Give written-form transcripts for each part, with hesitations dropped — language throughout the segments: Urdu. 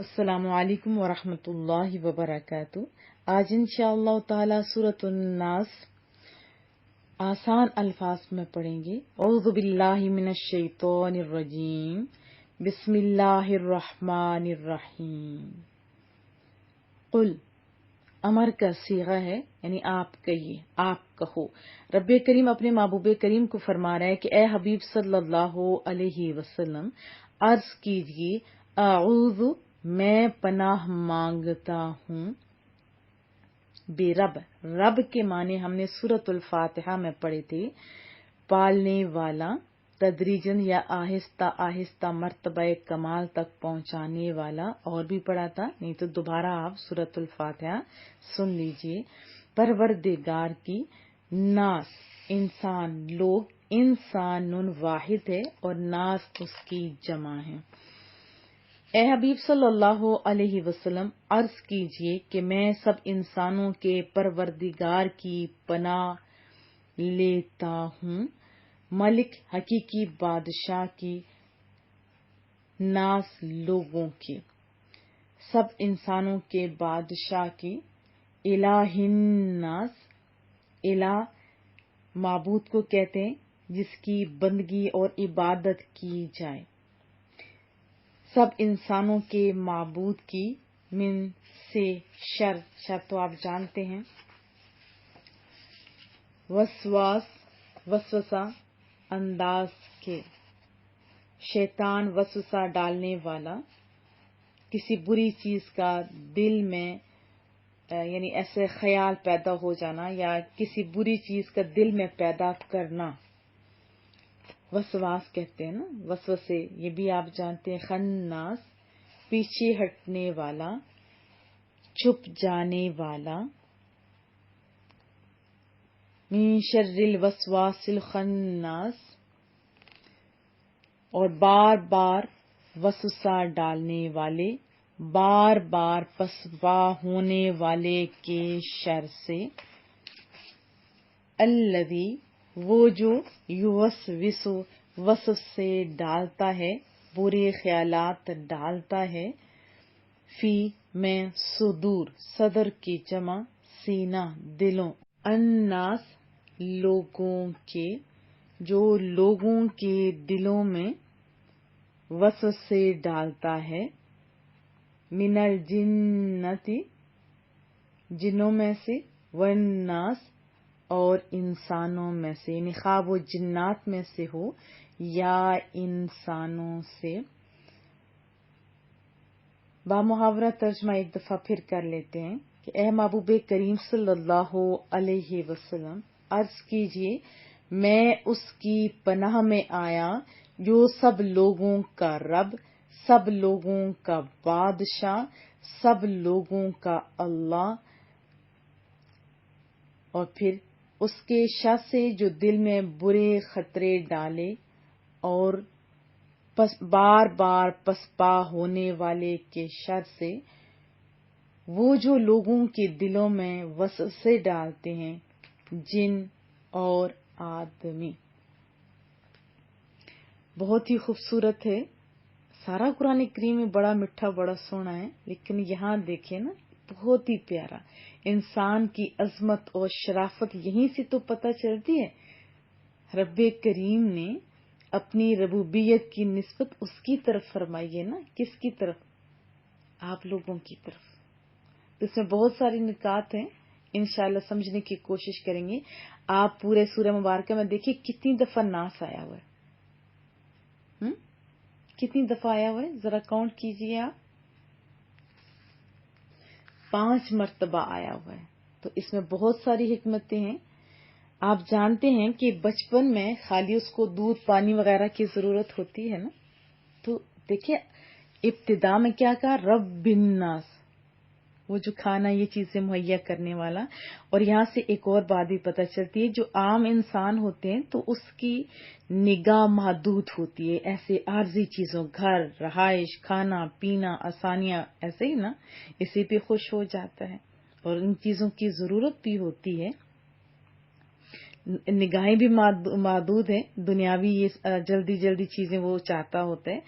السلام علیکم ورحمۃ اللہ وبرکاتہ۔ آج انشاءاللہ تعالی سورۃ الناس آسان الفاظ میں پڑھیں گے۔ اعوذ باللہ من الشیطان الرجیم، بسم اللہ الرحمن الرحیم۔ قل امر کا صیغہ ہے، یعنی آپ کہیے، آپ کہو۔ رب کریم اپنے محبوب کریم کو فرما رہا ہے کہ اے حبیب صلی اللہ علیہ وسلم عرض کیجیے، اعوذ میں پناہ مانگتا ہوں بے رب۔ رب کے معنی ہم نے سورۃ الفاتحہ میں پڑھے تھے، پالنے والا، تدریجن یا آہستہ آہستہ مرتبہ کمال تک پہنچانے والا، اور بھی پڑھا تھا، نہیں تو دوبارہ آپ سورۃ الفاتحہ سن لیجئے۔ پروردگار کی، ناس انسان، لوگ، انسان واحد ہے اور ناس اس کی جمع ہے۔ اے حبیب صلی اللہ علیہ وسلم عرض کیجئے کہ میں سب انسانوں کے پروردگار کی پناہ لیتا ہوں، ملک حقیقی بادشاہ کی، ناس لوگوں کی، سب انسانوں کے بادشاہ کی، الہ الناس، الہ معبود کو کہتے ہیں جس کی بندگی اور عبادت کی جائے، سب انسانوں کے معبود کی، من سے، شر تو آپ جانتے ہیں، وسواس وسوسہ انداز کے، شیطان وسوسہ ڈالنے والا، کسی بری چیز کا دل میں یعنی ایسے خیال پیدا ہو جانا یا کسی بری چیز کا دل میں پیدا کرنا، وسواس کہتے ہیں نا، وسوسے، یہ بھی آپ جانتے ہیں۔ خناس پیچھے ہٹنے والا، چھپ جانے والا، من شر الوسواس الخناس، اور بار بار وسوسہ ڈالنے والے، بار بار پسپا ہونے والے کے شر سے، الذی وہ جو، یوسوس وسوسے ڈالتا ہے، برے خیالات ڈالتا ہے، فی میں، صدور صدر کی جمع، سینہ دلوں، الناس لوگوں کے، جو لوگوں کے دلوں میں وسوسے ڈالتا ہے، من الجنتی جنوں میں سے، والناس اور انسانوں میں سے، یعنی خواہ وہ جنات میں سے ہو یا انسانوں سے۔ بامحاورہ ترجمہ ایک دفعہ پھر کر لیتے ہیں کہ اے محبوب کریم صلی اللہ علیہ وسلم عرض کیجئے، میں اس کی پناہ میں آیا جو سب لوگوں کا رب، سب لوگوں کا بادشاہ، سب لوگوں کا اللہ، اور پھر اس کے شر سے جو دل میں برے خطرے ڈالے اور بار بار پسپا ہونے والے کے شر سے، وہ جو لوگوں کے دلوں میں وسوسے ڈالتے ہیں، جن اور آدمی۔ بہت ہی خوبصورت ہے، سارا قرآن کریم میں بڑا میٹھا، بڑا سونا ہے، لیکن یہاں دیکھیں نا، بہت ہی پیارا۔ انسان کی عظمت اور شرافت یہیں سے تو پتہ چلتی ہے۔ رب کریم نے اپنی ربوبیت کی نسبت اس کی طرف فرمائی ہے نا، کس کی طرف؟ آپ لوگوں کی طرف۔ اس میں بہت ساری نکات ہیں، انشاءاللہ سمجھنے کی کوشش کریں گے۔ آپ پورے سورہ مبارکہ میں دیکھیں کتنی دفعہ ناس آیا ہوا ہے، کتنی دفعہ آیا ہوا ہے، ذرا کاؤنٹ کیجئے آپ، 5 مرتبہ آیا ہوا ہے۔ تو اس میں بہت ساری حکمتیں ہیں۔ آپ جانتے ہیں کہ بچپن میں خالی اس کو دودھ پانی وغیرہ کی ضرورت ہوتی ہے نا، تو دیکھیں ابتدا میں کیا کہا، رب الناس، وہ جو کھانا یہ چیزیں مہیا کرنے والا۔ اور یہاں سے ایک اور بات بھی پتہ چلتی ہے، جو عام انسان ہوتے ہیں تو اس کی نگاہ محدود ہوتی ہے ایسے عارضی چیزوں، گھر، رہائش، کھانا پینا، آسانیاں، ایسے ہی نا، اسی پہ خوش ہو جاتا ہے، اور ان چیزوں کی ضرورت بھی ہوتی ہے۔ نگاہیں بھی محدود ہیں، دنیاوی یہ جلدی جلدی چیزیں وہ چاہتا ہوتا ہے،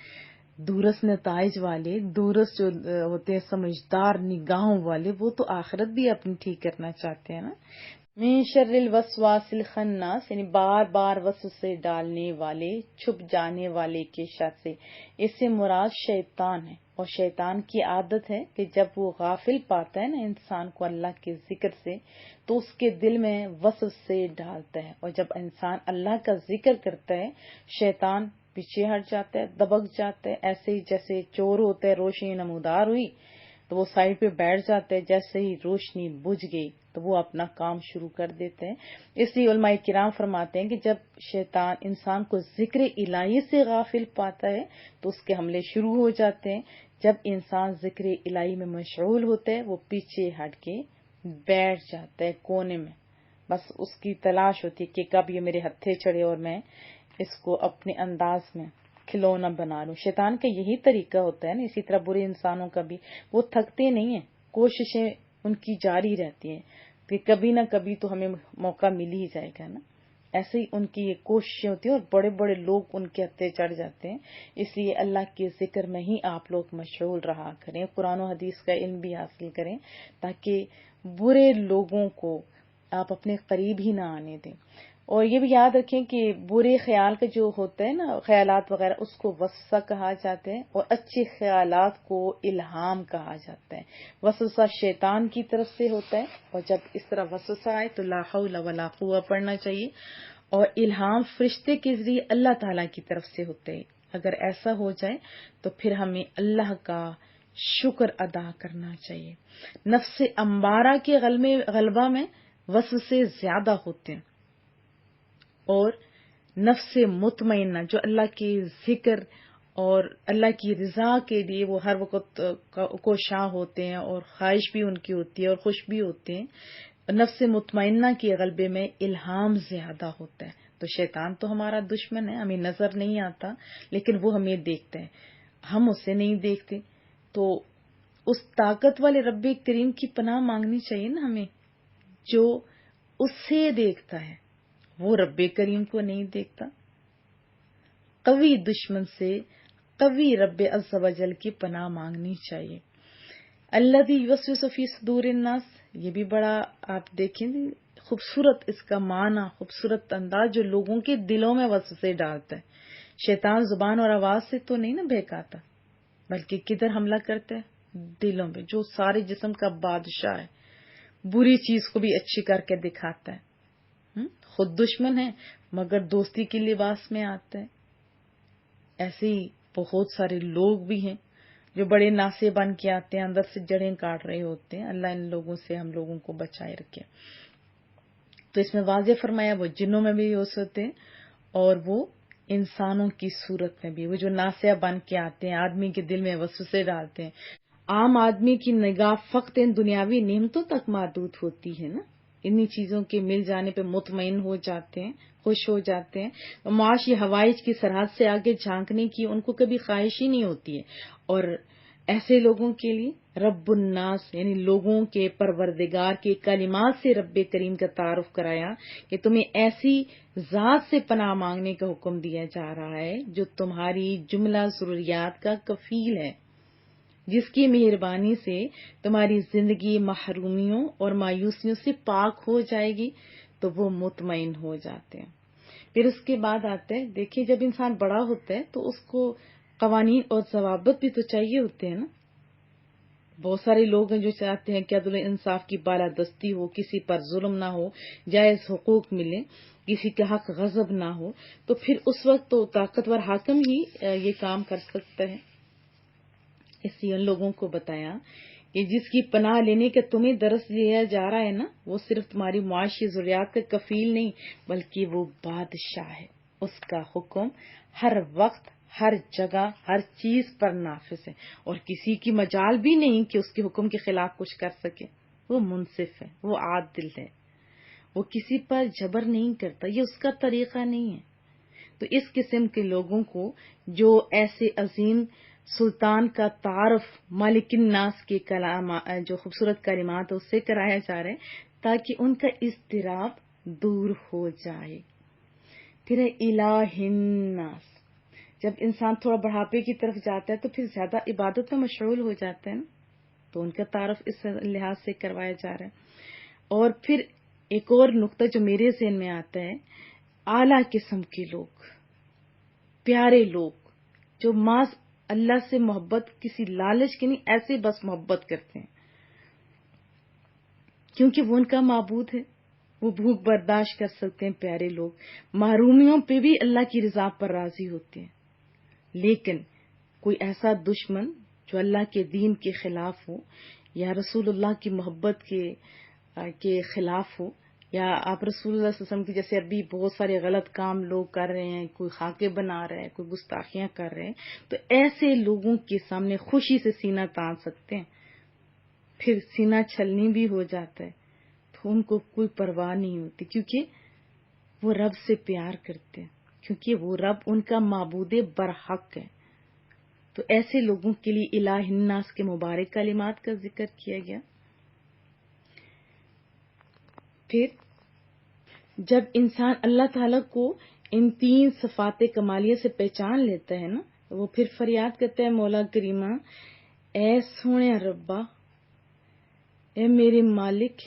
دورس نتائج والے، دورس جو ہوتے ہیں سمجھدار نگاہوں والے، وہ تو آخرت بھی اپنی ٹھیک کرنا چاہتے ہیں نا۔ من شر الوسواس الخناس، یعنی بار بار وسوسے ڈالنے والے، چھپ جانے والے کے شر سے۔ اس سے مراد شیطان ہے، اور شیطان کی عادت ہے کہ جب وہ غافل پاتا ہے نا انسان کو اللہ کے ذکر سے، تو اس کے دل میں وسوسے ڈالتا ہے، اور جب انسان اللہ کا ذکر کرتا ہے شیطان پیچھے ہٹ جاتا ہے، دبک جاتا ہے، ایسے ہی جیسے چور ہوتا ہے، روشنی نمودار ہوئی تو وہ سائڈ پہ بیٹھ جاتے ہیں، جیسے ہی روشنی بجھ گئی تو وہ اپنا کام شروع کر دیتے ہیں۔ اس لیے علماء کرام فرماتے ہیں کہ جب شیطان انسان کو ذکر الہی سے غافل پاتا ہے تو اس کے حملے شروع ہو جاتے ہیں۔ جب انسان ذکر الہی میں مشغول ہوتا ہے وہ پیچھے ہٹ کے بیٹھ جاتا ہے کونے میں، بس اس کی تلاش ہوتی ہے کہ کب یہ میرے ہتھے چڑھے اور میں اس کو اپنے انداز میں کھلونا بنا لوں۔ شیطان کا یہی طریقہ ہوتا ہے نا، اسی طرح برے انسانوں کا بھی، وہ تھکتے نہیں ہیں، کوششیں ان کی جاری رہتی ہیں کہ کبھی نہ کبھی تو ہمیں موقع مل ہی جائے گا نا۔ ایسے ہی ان کی یہ کوششیں ہوتی ہیں، اور بڑے بڑے لوگ ان کے ہتھے چڑھ جاتے ہیں۔ اس لیے اللہ کے ذکر میں ہی آپ لوگ مشغول رہا کریں، قرآن و حدیث کا علم بھی حاصل کریں، تاکہ برے لوگوں کو آپ اپنے قریب ہی نہ آنے دیں۔ اور یہ بھی یاد رکھیں کہ برے خیال کا جو ہوتا ہے نا، خیالات وغیرہ، اس کو وسوسہ کہا جاتا ہے، اور اچھے خیالات کو الہام کہا جاتا ہے۔ وسوسہ شیطان کی طرف سے ہوتا ہے، اور جب اس طرح وسوسہ آئے تو لا حول ولا قوہ پڑھنا چاہیے، اور الہام فرشتے کے ذریعے اللہ تعالیٰ کی طرف سے ہوتے ہیں۔ اگر ایسا ہو جائے تو پھر ہمیں اللہ کا شکر ادا کرنا چاہیے۔ نفس امارہ کے غلبہ میں وسوسے زیادہ ہوتے ہیں، اور نفس مطمئنہ جو اللہ کے ذکر اور اللہ کی رضا کے لیے وہ ہر وقت کوشاں ہوتے ہیں، اور خواہش بھی ان کی ہوتی ہے اور خوش بھی ہوتے ہیں، نفس مطمئنہ کے غلبے میں الہام زیادہ ہوتا ہے۔ تو شیطان تو ہمارا دشمن ہے، ہمیں نظر نہیں آتا لیکن وہ ہمیں دیکھتا ہے، ہم اسے نہیں دیکھتے، تو اس طاقت والے رب کریم کی پناہ مانگنی چاہیے نا ہمیں، جو اسے دیکھتا ہے، وہ رب کریم کو نہیں دیکھتا۔ قوی دشمن سے قوی رب عز و جل کی پناہ مانگنی چاہیے۔ الذی یوسوس فی صدور الناس، یہ بھی بڑا آپ دیکھیں خوبصورت اس کا معنی، خوبصورت انداز، جو لوگوں کے دلوں میں وسوسے ڈالتا ہے۔ شیطان زبان اور آواز سے تو نہیں نا بہکاتا، بلکہ کدھر حملہ کرتا ہے؟ دلوں میں، جو سارے جسم کا بادشاہ ہے، بری چیز کو بھی اچھی کر کے دکھاتا ہے۔ خود دشمن ہے مگر دوستی کے لباس میں آتا ہے۔ ایسے ہی بہت سارے لوگ بھی ہیں جو بڑے ناسے بن کے آتے ہیں، اندر سے جڑیں کاٹ رہے ہوتے ہیں۔ اللہ ان لوگوں سے ہم لوگوں کو بچائے رکھے۔ تو اس میں واضح فرمایا وہ جنوں میں بھی ہو سکتے ہیں، اور وہ انسانوں کی صورت میں بھی، وہ جو ناسیہ بن کے آتے ہیں، آدمی کے دل میں وسوسے ڈالتے ہیں۔ عام آدمی کی نگاہ فقط ان دنیاوی نعمتوں تک محدود ہوتی ہے نا، انہی چیزوں کے مل جانے پہ مطمئن ہو جاتے ہیں، خوش ہو جاتے ہیں۔ معاشی حوائج کی سرحد سے آگے جھانکنے کی ان کو کبھی خواہش ہی نہیں ہوتی ہے۔ اور ایسے لوگوں کے لیے رب الناس یعنی لوگوں کے پروردگار کے کلمات سے رب کریم کا تعارف کرایا کہ تمہیں ایسی ذات سے پناہ مانگنے کا حکم دیا جا رہا ہے جو تمہاری جملہ ضروریات کا کفیل ہے، جس کی مہربانی سے تمہاری زندگی محرومیوں اور مایوسیوں سے پاک ہو جائے گی، تو وہ مطمئن ہو جاتے ہیں۔ پھر اس کے بعد آتا ہے، دیکھیے جب انسان بڑا ہوتا ہے تو اس کو قوانین اور ضوابط بھی تو چاہیے ہوتے ہیں نا۔ بہت سارے لوگ ہیں جو چاہتے ہیں کہ عدل انصاف کی بالادستی ہو، کسی پر ظلم نہ ہو، جائز حقوق ملے، کسی کا حق غصب نہ ہو، تو پھر اس وقت تو طاقتور حاکم ہی یہ کام کر سکتا ہے۔ اس لیے ان لوگوں کو بتایا کہ جس کی پناہ لینے کا تمہیں درس لیا جا رہا ہے نا، وہ صرف تمہاری معاشی ضروریات کا کفیل نہیں بلکہ وہ بادشاہ ہے، اس کا حکم ہر وقت، ہر جگہ، ہر چیز پر نافذ ہے، اور کسی کی مجال بھی نہیں کہ اس کے حکم کے خلاف کچھ کر سکے۔ وہ منصف ہے، وہ عادل ہے، وہ کسی پر جبر نہیں کرتا، یہ اس کا طریقہ نہیں ہے۔ تو اس قسم کے لوگوں کو جو ایسے عظیم سلطان کا تعارف مالک الناس کے کلام جو خوبصورت کلمات اس سے کرایا جا رہا ہے تاکہ ان کا اضطراب دور ہو جائے۔ پھر الہ الناس، جب انسان تھوڑا بڑھاپے کی طرف جاتا ہے تو پھر زیادہ عبادت میں مشغول ہو جاتا ہے نا، تو ان کا تعارف اس لحاظ سے کروایا جا رہا ہے۔ اور پھر ایک اور نقطہ جو میرے ذہن میں آتا ہے، اعلیٰ قسم کے لوگ، پیارے لوگ جو محض اللہ سے محبت کسی لالچ کی نہیں، ایسے بس محبت کرتے ہیں کیونکہ وہ ان کا معبود ہے، وہ بھوک برداشت کر سکتے ہیں۔ پیارے لوگ محرومیوں پہ بھی اللہ کی رضا پر راضی ہوتے ہیں، لیکن کوئی ایسا دشمن جو اللہ کے دین کے خلاف ہو یا رسول اللہ کی محبت کے خلاف ہو، یا آپ رسول اللہ صلی اللہ علیہ وسلم کی جیسے ابھی بہت سارے غلط کام لوگ کر رہے ہیں، کوئی خاکے بنا رہا ہے، کوئی گستاخیاں کر رہے ہیں، تو ایسے لوگوں کے سامنے خوشی سے سینہ تان سکتے ہیں، پھر سینہ چھلنی بھی ہو جاتا ہے تو ان کو کوئی پرواہ نہیں ہوتی، کیونکہ وہ رب سے پیار کرتے ہیں، کیونکہ وہ رب ان کا معبود برحق ہے۔ تو ایسے لوگوں کے لیے الہ الناس کے مبارک کلمات کا ذکر کیا گیا۔ پھر جب انسان اللہ تعالیٰ کو ان 3 صفات کمالیہ سے پہچان لیتا ہے نا، وہ پھر فریاد کرتا ہے، مولا کریمہ اے سونے ربا، اے میرے مالک،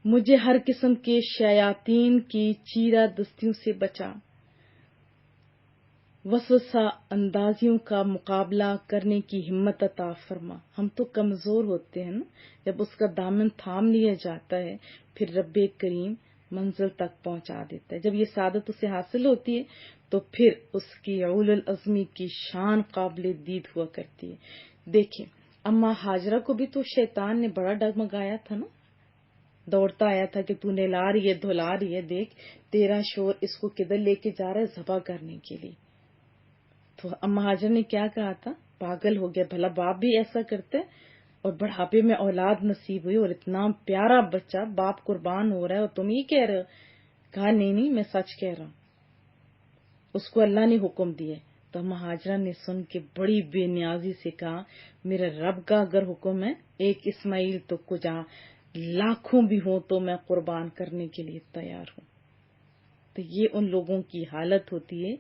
مجھے ہر قسم کے شیاطین کی چیرہ دستیوں سے بچا، وسوسہ اندازیوں کا مقابلہ کرنے کی ہمت عطا فرما۔ ہم تو کمزور ہوتے ہیں نا، جب اس کا دامن تھام لیا جاتا ہے پھر رب کریم منزل تک پہنچا دیتا ہے۔ جب یہ سعادت اسے حاصل ہوتی ہے تو پھر اس کی اولو العزمی کی شان قابل دید ہوا کرتی ہے۔ دیکھیں اما ہاجرہ کو بھی تو شیطان نے بڑا ڈگمگایا تھا نا، دوڑتا آیا تھا کہ تو نہلا رہی ہے، دھلا رہی ہے، دیکھ تیرا شوہر اس کو کدھر لے کے جا رہا ہے ذبح کرنے کے لیے۔ تو اما ہاجر نے کیا کہا تھا، پاگل ہو گیا، بھلا باپ بھی ایسا کرتے، اور بڑھاپے میں اولاد نصیب ہوئی اور اتنا پیارا بچہ، باپ قربان ہو رہا ہے اور تم یہ کہہ رہے ہو۔ کہا نہیں میں سچ کہہ رہا ہوں، اس کو اللہ نے حکم دیا۔ تو اما ہاجرہ نے سن کے بڑی بے نیازی سے کہا، میرے رب کا اگر حکم ہے ایک اسماعیل تو کجا لاکھوں بھی ہوں تو میں قربان کرنے کے لیے تیار ہوں۔ تو یہ ان لوگوں کی حالت ہوتی ہے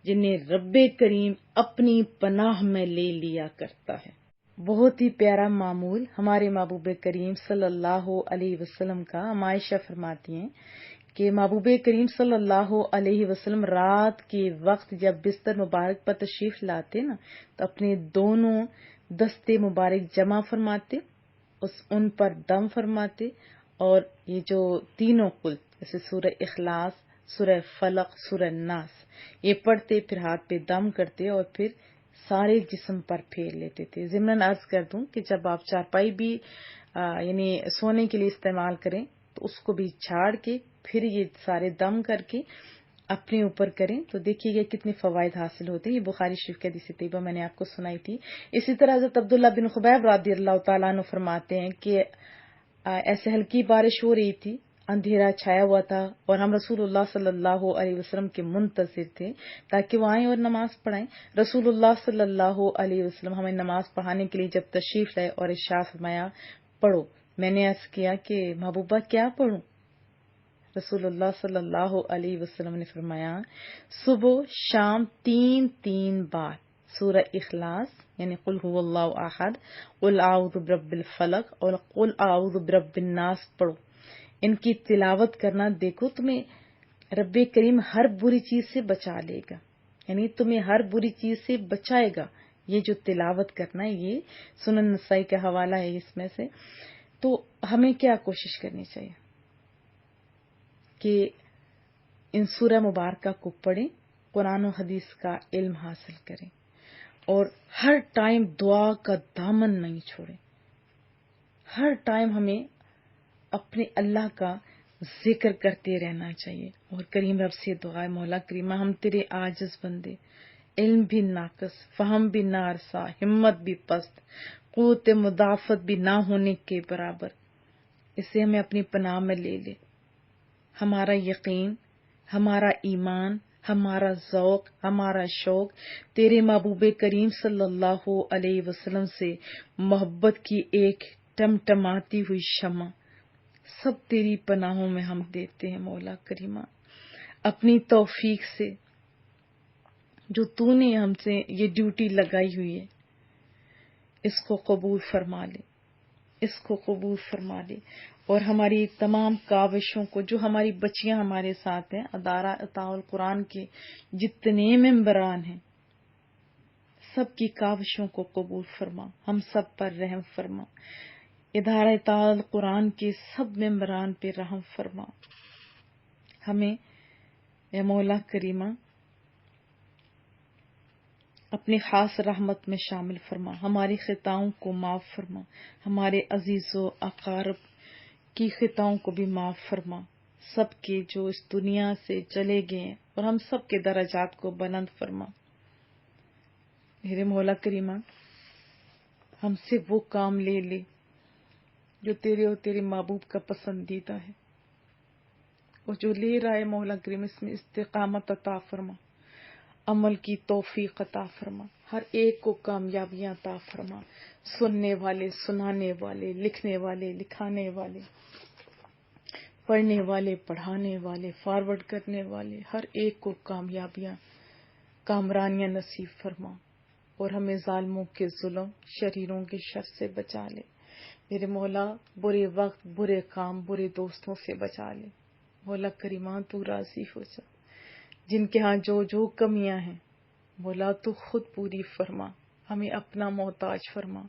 جنہیں رب کریم اپنی پناہ میں لے لیا کرتا ہے۔ بہت ہی پیارا معمول ہمارے محبوب کریم صلی اللہ علیہ وسلم کا۔ عائشہ فرماتی ہیں کہ محبوب کریم صلی اللہ علیہ وسلم رات کے وقت جب بستر مبارک پر تشریف لاتے نا تو اپنے دونوں دستے مبارک جمع فرماتے، ان پر دم فرماتے، اور یہ جو تینوں قل جیسے سورہ اخلاص، سورہ فلق، سورہ ناس، یہ پڑھتے، پھر ہاتھ پہ دم کرتے اور پھر سارے جسم پر پھیر لیتے تھے۔ ضمن عرض کر دوں کہ جب آپ چارپائی بھی یعنی سونے کے لیے استعمال کریں تو اس کو بھی جھاڑ کے پھر یہ سارے دم کر کے اپنے اوپر کریں تو دیکھیے گا کتنے فوائد حاصل ہوتے ہیں۔ یہ بخاری شریف کی حدیث طیبہ میں نے آپ کو سنائی تھی۔ اسی طرح حضرت عبداللہ بن خبیب رضی اللہ تعالیٰ عنہ فرماتے ہیں کہ ایسے ہلکی بارش ہو رہی تھی، اندھیرا چھایا ہوا تھا اور ہم رسول اللہ صلی اللہ علیہ وسلم کے منتظر تھے تاکہ وہ آئیں اور نماز پڑھائیں۔ رسول اللہ صلی اللہ علیہ وسلم ہمیں نماز پڑھانے کے لیے جب تشریف لائے اور ارشاد فرمایا پڑھو، میں نے عرض کیا کہ محبوبہ کیا پڑھوں؟ رسول اللہ صلی اللہ علیہ وسلم نے فرمایا صبح شام 3 بار سورہ اخلاص یعنی قل هو اللہ احد، قل اعوذ برب الفلق اور قل اعوذ برب الناس پڑھو۔ ان کی تلاوت کرنا دیکھو تمہیں رب کریم ہر بری چیز سے بچا لے گا، یعنی تمہیں ہر بری چیز سے بچائے گا۔ یہ جو تلاوت کرنا ہے یہ سنن نسائی کا حوالہ ہے اس میں سے۔ تو ہمیں کیا کوشش کرنی چاہیے کہ ان سورہ مبارکہ کو پڑھیں، قرآن و حدیث کا علم حاصل کریں اور ہر ٹائم دعا کا دامن نہیں چھوڑیں۔ ہر ٹائم ہمیں اپنے اللہ کا ذکر کرتے رہنا چاہیے اور کریم رب سے دعائے مولا کریمہ ہم تیرے عاجز بندے، علم بھی ناقص، فہم بھی نارسا، ہمت بھی پست، قوت مدافعت بھی نہ ہونے کے برابر، اسے ہمیں اپنی پناہ میں لے لے۔ ہمارا یقین، ہمارا ایمان، ہمارا ذوق، ہمارا شوق تیرے محبوب کریم صلی اللہ علیہ وسلم سے محبت کی ایک ٹمٹماتی ہوئی شمع سب تیری پناہوں میں ہم دیتے ہیں مولا کریمہ۔ اپنی توفیق سے جو تو نے ہم سے یہ ڈیوٹی لگائی ہوئی ہے اس کو قبول فرما لے، اس کو قبول فرما لے، اور ہماری تمام کاوشوں کو، جو ہماری بچیاں ہمارے ساتھ ہیں، ادارہ اطاع القرآن کے جتنے ممبران ہیں، سب کی کاوشوں کو قبول فرما، ہم سب پر رحم فرما، ادارہ اطاع القرآن کے سب ممبران پہ رحم فرما، ہمیں اے مولا کریمہ اپنی خاص رحمت میں شامل فرما، ہماری خطاؤں کو معاف فرما، ہمارے عزیز و اقارب کی خطاؤں کو بھی معاف فرما، سب کے جو اس دنیا سے چلے گئے ہیں، اور ہم سب کے درجات کو بلند فرما۔ میرے مولا کریمہ ہم سے وہ کام لے لے جو تیرے اور تیرے محبوب کا پسندیدہ ہے، اور جو لے رہا ہے مولا کریم اس میں استقامت عطا فرما، عمل کی توفیق عطا فرما، ہر ایک کو کامیابیاں عطا فرما، سننے والے، سنانے والے، لکھنے والے، لکھانے والے، پڑھنے والے، پڑھانے والے، فارورڈ کرنے والے، ہر ایک کو کامیابیاں، کامرانیاں نصیب فرما، اور ہمیں ظالموں کے ظلم، شریروں کے شر سے بچا لے۔ میرے مولا برے وقت، برے کام، برے دوستوں سے بچا لے۔ مولا کریمہ تو راضی ہو جا، جن کے ہاں جو جو کمیاں ہیں مولا تو خود پوری فرما، ہمیں اپنا محتاج فرما،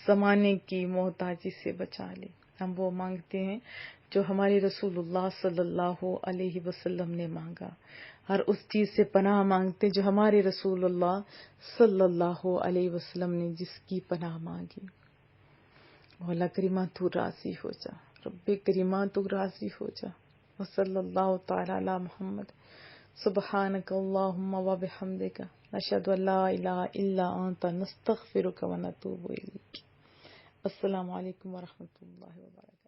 زمانے کی محتاجی سے بچا لے۔ ہم وہ مانگتے ہیں جو ہمارے رسول اللہ صلی اللہ علیہ وسلم نے مانگا، ہر اس چیز سے پناہ مانگتے جو ہمارے رسول اللہ صلی اللہ علیہ وسلم نے جس کی پناہ مانگی۔ مولا کریمہ تو راضی ہو جا، رب کریمہ تو راضی ہو جا۔ وصلی اللہ تعالی علی محمد، سبحانک اللہم و بحمدک، نشہد ان لا الہ الا انت، نستغفرک و نتوب الیک۔ السلام علیکم ورحمۃ اللہ وبرکاتہ۔